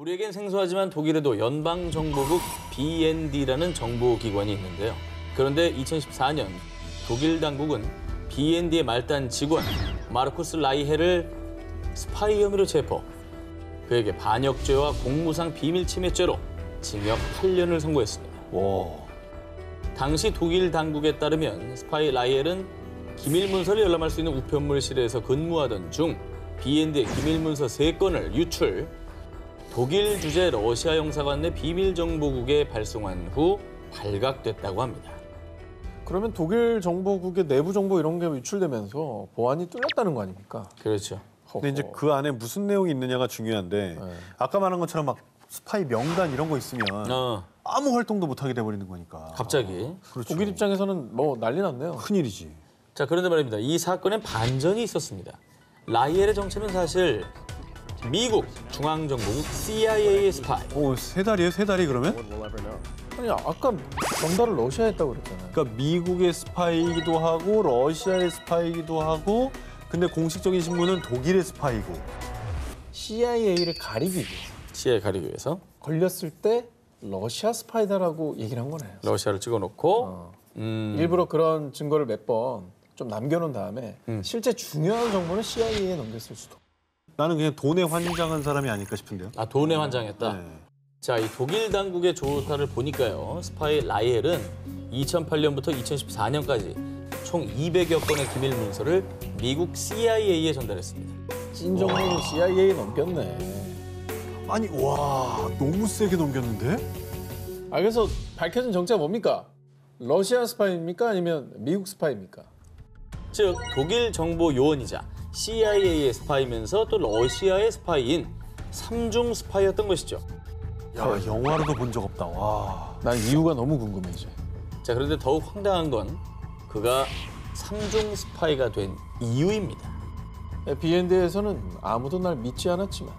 우리에겐 생소하지만 독일에도 연방정보국 BND라는 정보기관이 있는데요. 그런데 2014년 독일 당국은 BND의 말단 직원 마르쿠스 라이헤를 스파이 혐의로 체포. 그에게 반역죄와 공무상 비밀침해죄로 징역 8년을 선고했습니다. 와. 당시 독일 당국에 따르면 스파이 라이헬은 기밀문서를 열람할 수 있는 우편물실에서 근무하던 중 BND의 기밀문서 3건을 유출, 독일 주재 러시아 영사관 내 비밀정보국에 발송한 후 발각됐다고 합니다. 그러면 독일 정보국의 내부 정보 이런 게 유출되면서 보안이 뚫렸다는 거 아닙니까? 그렇죠. 근데 이제 그 안에 무슨 내용이 있느냐가 중요한데 아까 말한 것처럼 막 스파이 명단 이런 거 있으면 아무 활동도 못 하게 돼 버리는 거니까. 갑자기. 그렇죠. 독일 입장에서는 뭐 난리 났네요. 큰일이지. 자, 그런데 말입니다. 이 사건엔 반전이 있었습니다. 라이헬의 정체는 사실 미국 중앙정보국 CIA의 스파이. 오, 3달이에요? 3달이 그러면? 아니 아까 명단을 러시아에 했다고 그랬잖아요. 그러니까 미국의 스파이이기도 하고 러시아의 스파이이기도 하고 근데 공식적인 신문은 독일의 스파이고. CIA를 가리기 위해서. CIA 가리기 위해서 걸렸을 때 러시아 스파이다라고 얘기를 한 거네요. 러시아를 찍어놓고 일부러 그런 증거를 몇 번 좀 남겨놓은 다음에 실제 중요한 정보는 CIA에 넘겼을 수도. 나는 그냥 돈에 환장한 사람이 아닐까 싶은데요. 아, 돈에 환장했다. 네. 자, 이 독일 당국의 조사를 보니까요. 스파이 라이헬은 2008년부터 2014년까지 총 200여 건의 기밀 문서를 미국 CIA에 전달했습니다. 찐 정보는 CIA에 넘겼네. 아니 와 너무 세게 넘겼는데? 아 그래서 밝혀진 정체가 뭡니까? 러시아 스파이입니까? 아니면 미국 스파이입니까? 즉, 독일 정보 요원이자 CIA의 스파이면서 또 러시아의 스파이인 삼중 스파이였던 것이죠. 야 영화로도 본 적 없다. 와. 난 이유가 너무 궁금해 이제. 자, 그런데 더욱 황당한 건 그가 삼중 스파이가 된 이유입니다. BND에서는 아무도 날 믿지 않았지만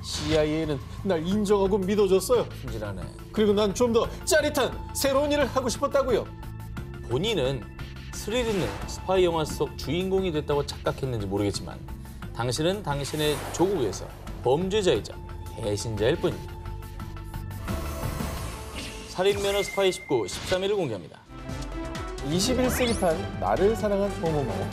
CIA는 날 인정하고 믿어줬어요. 순진하네. 그리고 난 좀 더 짜릿한 새로운 일을 하고 싶었다고요. 본인은 스릴 있는 스파이 영화 속 주인공이 됐다고 착각했는지 모르겠지만 당신은 당신의 조국에서 범죄자이자 배신자일 뿐입니다. 살인면허 스파이 19, 13일을 공개합니다. 21세기판 나를 사랑한 뭐뭐뭐.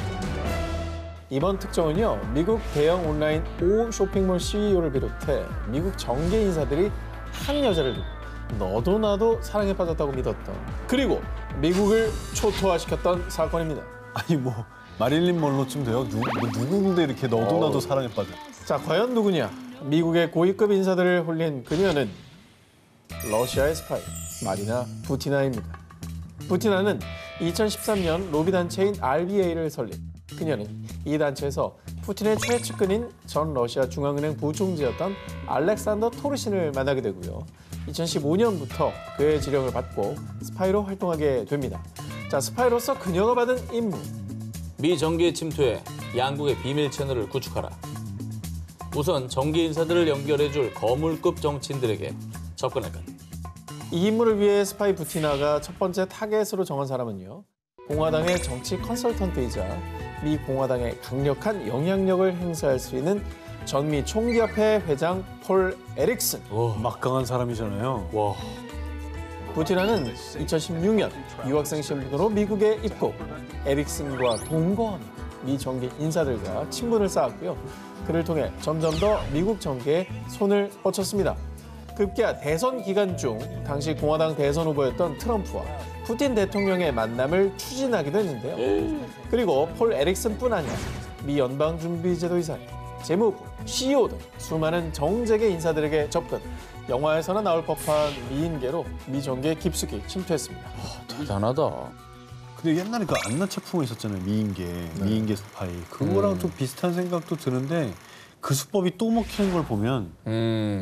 이번 특종은요. 미국 대형 온라인 5 쇼핑몰 CEO를 비롯해 미국 정계 인사들이 한 여자를 너도 나도 사랑에 빠졌다고 믿었던 그리고 미국을 초토화시켰던 사건입니다. 아니 뭐 마릴린 먼로쯤 돼요? 누군데 이렇게 너도 나도 사랑에 빠져? 자, 과연 누구냐? 미국의 고위급 인사들을 홀린 그녀는 러시아의 스파이 마리나 부티나입니다. 부티나는 2013년 로비 단체인 RBA를 설립. 그녀는 이 단체에서 푸틴의 최측근인 전 러시아 중앙은행 부총재였던 알렉산더 토르신을 만나게 되고요. 2015년부터 그의 지령을 받고 스파이로 활동하게 됩니다. 자, 스파이로서 그녀가 받은 임무. 미 정계에 침투해 양국의 비밀 채널을 구축하라. 우선 정계 인사들을 연결해줄 거물급 정치인들에게 접근할 것. 이 임무를 위해 스파이 부티나가 첫 번째 타겟으로 정한 사람은요. 공화당의 정치 컨설턴트이자 미 공화당의 강력한 영향력을 행사할 수 있는 전미 총기협회 회장 폴 에릭슨. 막강한 사람이잖아요. 와. 부티나는 2016년 유학생 신분으로 미국에 입국. 에릭슨과 동거하며 미 정계 인사들과 친분을 쌓았고요. 그를 통해 점점 더 미국 정계에 손을 뻗쳤습니다. 급기야 대선 기간 중 당시 공화당 대선 후보였던 트럼프와 푸틴 대통령의 만남을 추진하기도 했는데요. 그리고 폴 에릭슨뿐 아니라 미 연방준비제도 이사, 재무부, CEO 등 수많은 정재계 인사들에게 접근. 영화에서나 나올 법한 미인계로 미 정계에 깊숙이 침투했습니다. 대단하다. 근데 옛날에 그 안나 체프가 있었잖아요. 미인계 스파이. 그거랑 좀 비슷한 생각도 드는데 그 수법이 또 먹히는 걸 보면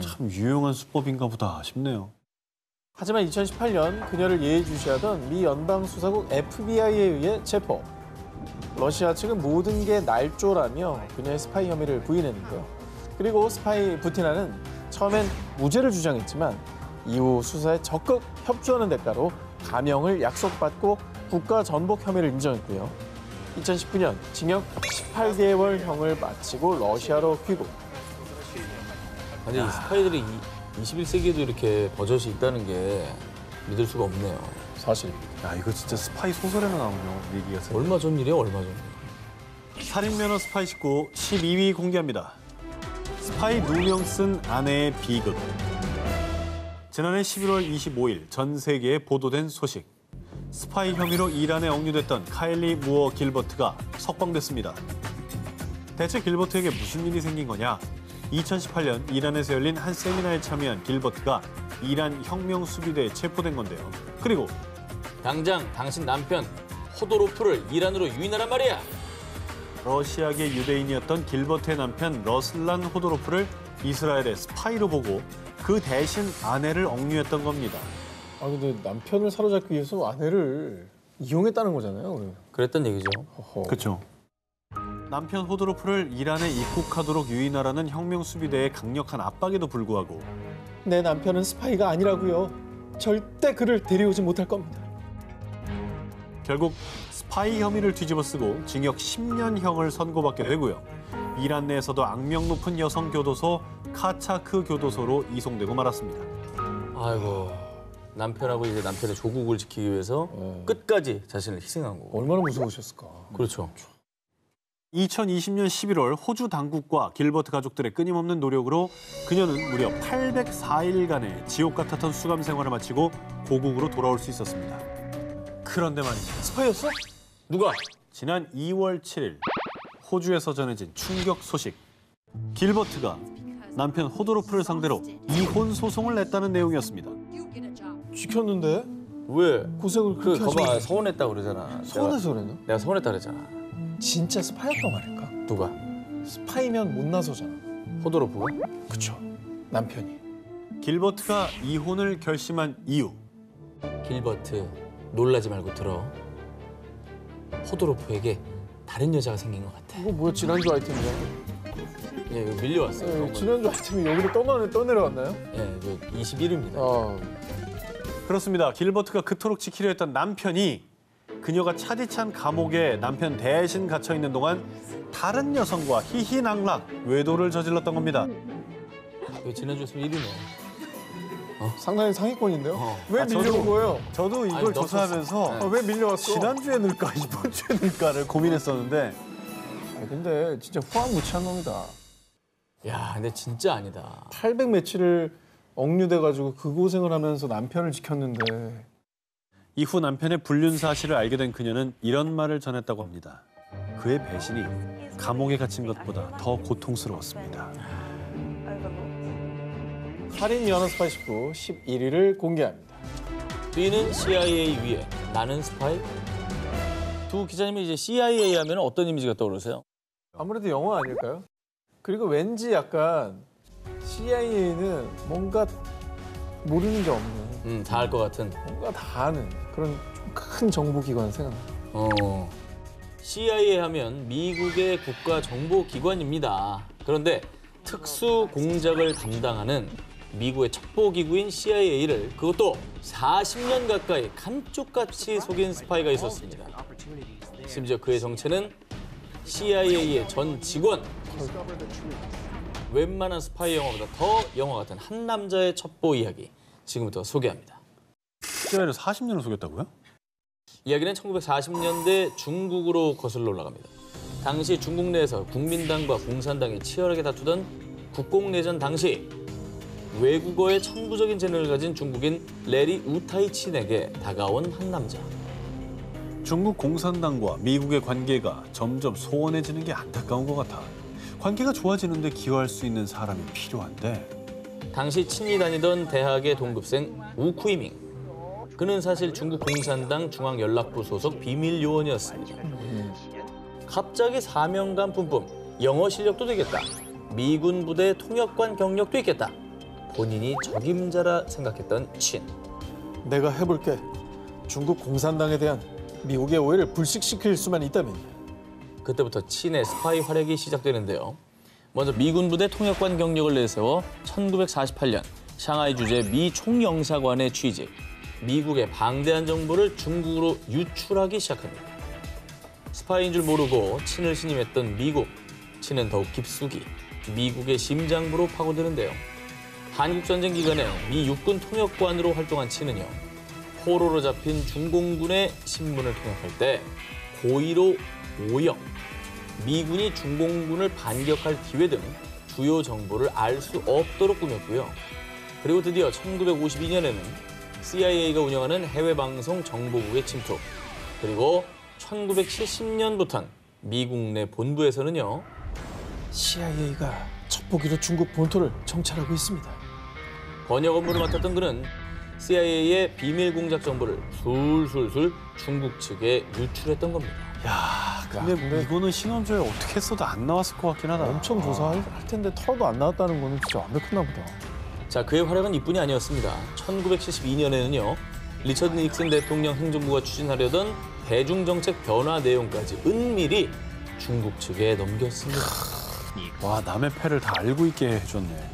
참 유용한 수법인가 보다 싶네요. 하지만 2018년 그녀를 예의주시하던 미 연방수사국 FBI에 의해 체포. 러시아 측은 모든 게 날조라며 그녀의 스파이 혐의를 부인했는데요. 그리고 스파이 부티나는 처음엔 무죄를 주장했지만 이후 수사에 적극 협조하는 대가로 감형을 약속받고 국가 전복 혐의를 인정했고요. 2019년 징역 18개월형을 마치고 러시아로 귀국. 근데 이 스파이들이 21세기에도 이렇게 버젓이 있다는 게 믿을 수가 없네요. 사실. 야, 이거 진짜 스파이 소설에나 나오네요. 얘기가. 얼마 전 일이에요, 얼마 전. 살인면허 스파이 19 12위 공개합니다. 스파이 누명 쓴 아내의 비극. 지난해 11월 25일 전 세계에 보도된 소식. 스파이 혐의로 이란에 억류됐던 카일리 무어 길버트가 석방됐습니다. 대체 길버트에게 무슨 일이 생긴 거냐? 2018년 이란에서 열린 한 세미나에 참여한 길버트가 이란 혁명 수비대에 체포된 건데요. 그리고 당장 당신 남편 호도로프를 이란으로 유인하란 말이야. 러시아계 유대인이었던 길버트의 남편 러슬란 호도로프를 이스라엘의 스파이로 보고 그 대신 아내를 억류했던 겁니다. 아 근데 남편을 사로잡기 위해서 아내를 이용했다는 거잖아요. 그러면. 그랬던 얘기죠. 허허. 그렇죠. 남편 호도로프를 이란에 입국하도록 유인하라는 혁명 수비대의 강력한 압박에도 불구하고 내 남편은 스파이가 아니라고요. 절대 그를 데려오지 못할 겁니다. 결국 스파이 혐의를 뒤집어쓰고 징역 10년형을 선고받게 되고요. 이란 내에서도 악명 높은 여성 교도소 카차크 교도소로 이송되고 말았습니다. 아이고, 남편하고 이제 남편의 조국을 지키기 위해서 끝까지 자신을 희생한 거고. 얼마나 무서우셨을까. 그렇죠. 2020년 11월 호주 당국과 길버트 가족들의 끊임없는 노력으로 그녀는 무려 804일간의 지옥 같았던 수감 생활을 마치고 고국으로 돌아올 수 있었습니다. 그런데 말입니다. 스파이였어? 누가? 지난 2월 7일 호주에서 전해진 충격 소식. 길버트가 남편 호도로프를 상대로 이혼 소송을 냈다는 내용이었습니다. 지켰는데? 왜? 고생을 그 그렇게 거봐, 하시고 서운했다 그러잖아. 서운해서 그랬나? 내가 서운했다 그랬잖아. 진짜 스파이였단 말일까? 누가? 스파이면 못 나서잖아. 호도로프가? 그쵸. 남편이. 길버트가 이혼을 결심한 이유. 길버트, 놀라지 말고 들어. 호도로프에게 다른 여자가 생긴 것 같아. 이거 뭐야 지난주 아이템이야? 예, 이거 밀려왔어요. 네, 지난주 아이템이 여기로 떠내려왔나요? 예, 이거 21위입니다. 그렇습니다. 길버트가 그토록 지키려 했던 남편이 그녀가 차디찬 감옥에 남편 대신 갇혀 있는 동안 다른 여성과 희희낙락 외도를 저질렀던 겁니다. 이거 지난주였으면 1위네. 상당히 상위권인데요? 어. 왜 밀려온 거예요? 저도 이걸 아니, 조사하면서 아, 왜 밀려왔어? 지난주에 넣을까 이번 주에 넣을까를 고민했었는데 근데 진짜 후한무치한 놈이다. 야, 근데 진짜 아니다. 800 며칠을 억류돼가지고 그 고생을 하면서 남편을 지켰는데 이후 남편의 불륜 사실을 알게 된 그녀는 이런 말을 전했다고 합니다. 그의 배신이 감옥에 갇힌 것보다 더 고통스러웠습니다. 살인 연어 스파이 19 11위를 공개합니다. B는 CIA 위에 나는 스파이? 두 기자님이 이제 CIA 하면 어떤 이미지가 떠오르세요? 아무래도 영화 아닐까요? 그리고 왠지 약간 CIA는 뭔가 모르는 게 없는 다 알 것 같은. 뭔가 다 아는 그런 좀 큰 정보기관 생각나요. CIA 하면 미국의 국가정보기관입니다. 그런데 특수 공작을 담당하는 미국의 첩보기구인 CIA를 그것도 40년 가까이 감쪽같이 속인 스파이가 있었습니다. 심지어 그의 정체는 CIA의 전 직원. 웬만한 스파이 영화보다 더 영화 같은 한 남자의 첩보 이야기 지금부터 소개합니다. CIA를 40년을 속였다고요? 이야기는 1940년대 중국으로 거슬러 올라갑니다. 당시 중국 내에서 국민당과 공산당이 치열하게 다투던 국공내전 당시 외국어에 천부적인 재능을 가진 중국인 레리 우타이친에게 다가온 한 남자. 중국 공산당과 미국의 관계가 점점 소원해지는 게 안타까운 것 같아. 관계가 좋아지는데 기여할 수 있는 사람이 필요한데. 당시 친이 다니던 대학의 동급생 우쿠이밍. 그는 사실 중국 공산당 중앙연락부 소속 비밀 요원이었습니다. 갑자기 사명감 뿜뿜, 영어 실력도 되겠다. 미군 부대 통역관 경력도 있겠다. 본인이 적임자라 생각했던 친. 내가 해볼게. 중국 공산당에 대한 미국의 오해를 불식시킬 수만 있다면. 그때부터 친의 스파이 활약이 시작되는데요. 먼저 미군 부대 통역관 경력을 내세워 1948년 샹하이 주재 미 총영사관에 취직. 미국의 방대한 정보를 중국으로 유출하기 시작합니다. 스파이인 줄 모르고 친을 신임했던 미국. 친은 더욱 깊숙이 미국의 심장부로 파고드는데요. 한국전쟁 기간에 미 육군 통역관으로 활동한 치는요. 포로로 잡힌 중공군의 신문을 통역할 때 고의로 오역, 미군이 중공군을 반격할 기회 등 주요 정보를 알 수 없도록 꾸몄고요. 그리고 드디어 1952년에는 CIA가 운영하는 해외방송 정보국에 침투. 그리고 1970년부터는 미국 내 본부에서는요. CIA가 첩보기로 중국 본토를 정찰하고 있습니다. 번역 업무를 맡았던 그는 CIA의 비밀 공작 정보를 술술술 중국 측에 유출했던 겁니다. 근데 이거는 신원조에 어떻게 했어도 안 나왔을 것 같긴 하다. 엄청 조사할 텐데 털어도 안 나왔다는 거는 진짜 완벽했나 보다. 자, 그의 활약은 이뿐이 아니었습니다. 1972년에는요. 리처드 닉슨 대통령 행정부가 추진하려던 대중정책 변화 내용까지 은밀히 중국 측에 넘겼습니다. 와, 남의 패를 다 알고 있게 해줬네.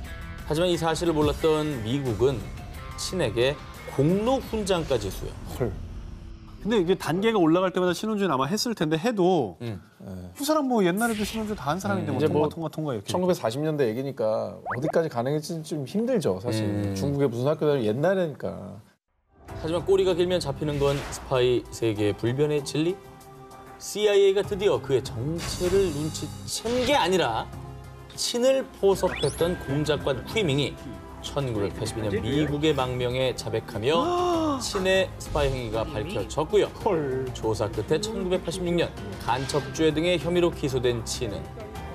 하지만 이 사실을 몰랐던 미국은 친에게 공로 훈장까지 수여. 헐. 근데 이게 단계가 올라갈 때마다 신원조는 아마 했을 텐데 해도 그 사람 뭐 옛날에도 신원조 다 한 사람인데 뭐 이제 뭐 통과 이렇게. 1940년대 얘기니까 어디까지 가능할지는 좀 힘들죠, 사실. 중국의 무슨 학교들 옛날이니까. 하지만 꼬리가 길면 잡히는 건 스파이 세계의 불변의 진리? CIA가 드디어 그의 정체를 눈치챈 게 아니라 친을 포섭했던 공작관 후이밍이 1982년 미국의 망명에 자백하며 친의 스파이 행위가 밝혀졌고요. 조사 끝에 1986년 간첩죄 등의 혐의로 기소된 친은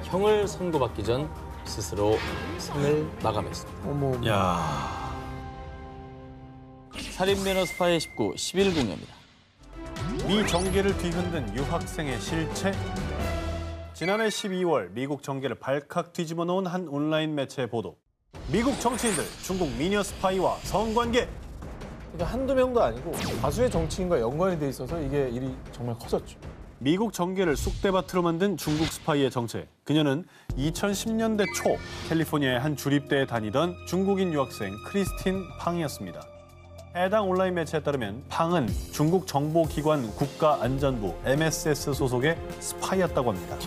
형을 선고받기 전 스스로 생을 마감했습니다. 어머. 야. 살인매너 스파이 19 11공개입니다. 미 정계를 뒤흔든 유학생의 실체? 지난해 12월 미국 정계를 발칵 뒤집어 놓은 한 온라인 매체의 보도. 미국 정치인들 중국 미녀 스파이와 성관계. 그러니까 한두 명도 아니고 다수의 정치인과 연관이 돼 있어서 이게 일이 정말 커졌죠. 미국 정계를 쑥대밭으로 만든 중국 스파이의 정체. 그녀는 2010년대 초 캘리포니아의 한 주립대에 다니던 중국인 유학생 크리스틴 팡이었습니다. 해당 온라인 매체에 따르면 팡은 중국 정보기관 국가안전부 MSS 소속의 스파이였다고 합니다.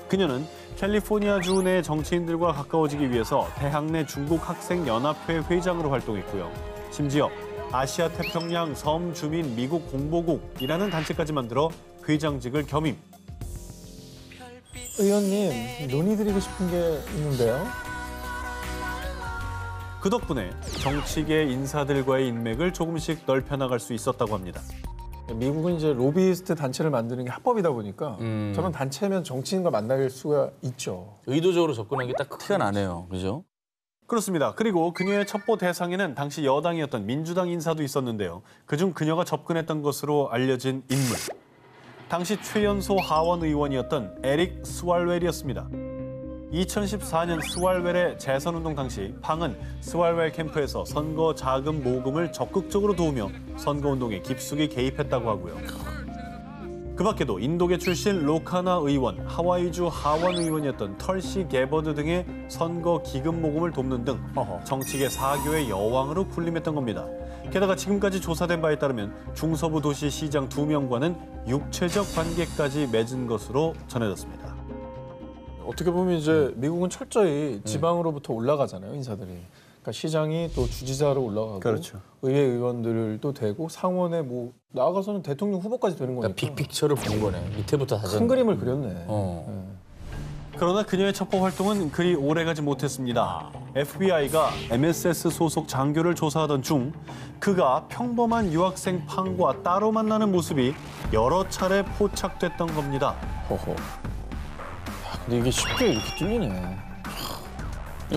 그녀는 캘리포니아주 내 정치인들과 가까워지기 위해서 대학 내 중국 학생연합회 회장으로 활동했고요. 심지어 아시아 태평양 섬 주민 미국 공보국이라는 단체까지 만들어 회장직을 겸임. 의원님, 논의드리고 싶은 게 있는데요. 그 덕분에 정치계 인사들과의 인맥을 조금씩 넓혀나갈 수 있었다고 합니다. 미국은 이제 로비이스트 단체를 만드는 게 합법이다 보니까 저런 단체면 정치인과 만날 수가 있죠. 의도적으로 접근한 게 딱 티가 나네요. 그죠? 그렇습니다. 그리고 그녀의 첩보 대상에는 당시 여당이었던 민주당 인사도 있었는데요. 그중 그녀가 접근했던 것으로 알려진 인물. 당시 최연소 하원 의원이었던 에릭 스왈웰이었습니다. 2014년 스왈웰의 재선운동 당시 팡은 스왈웰 캠프에서 선거 자금 모금을 적극적으로 도우며 선거운동에 깊숙이 개입했다고 하고요. 그 밖에도 인도계 출신 로카나 의원, 하와이주 하원 의원이었던 털시 게버드 등의 선거 기금 모금을 돕는 등 정치계 사교의 여왕으로 군림했던 겁니다. 게다가 지금까지 조사된 바에 따르면 중서부 도시 시장 2명과는 육체적 관계까지 맺은 것으로 전해졌습니다. 어떻게 보면 이제 미국은 철저히 지방으로부터 올라가잖아요, 인사들이. 그러니까 시장이 또 주지사로 올라가고 그렇죠. 의회 의원들도 되고 상원에 뭐 나아가서는 대통령 후보까지 되는 거니까. 그러니까 빅픽처를 본 거네. 밑에부터 다 큰 그림을 그렸네. 그러나 그녀의 첩보 활동은 그리 오래가지 못했습니다. FBI가 MSS 소속 장교를 조사하던 중 그가 평범한 유학생 팡과 따로 만나는 모습이 여러 차례 포착됐던 겁니다. 허허. 근데 이게 쉽게 이렇게 뚫리네.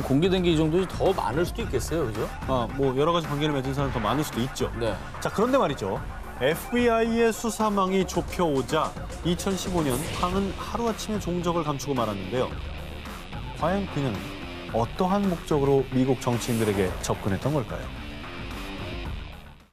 공개된 게 이 정도지 더 많을 수도 있겠어요. 그죠? 뭐 여러 가지 관계를 맺은 사람이 더 많을 수도 있죠. 네. 자, 그런데 말이죠. FBI의 수사망이 좁혀오자 2015년 팡은 하루아침에 종적을 감추고 말았는데요. 과연 그녀는 어떠한 목적으로 미국 정치인들에게 접근했던 걸까요?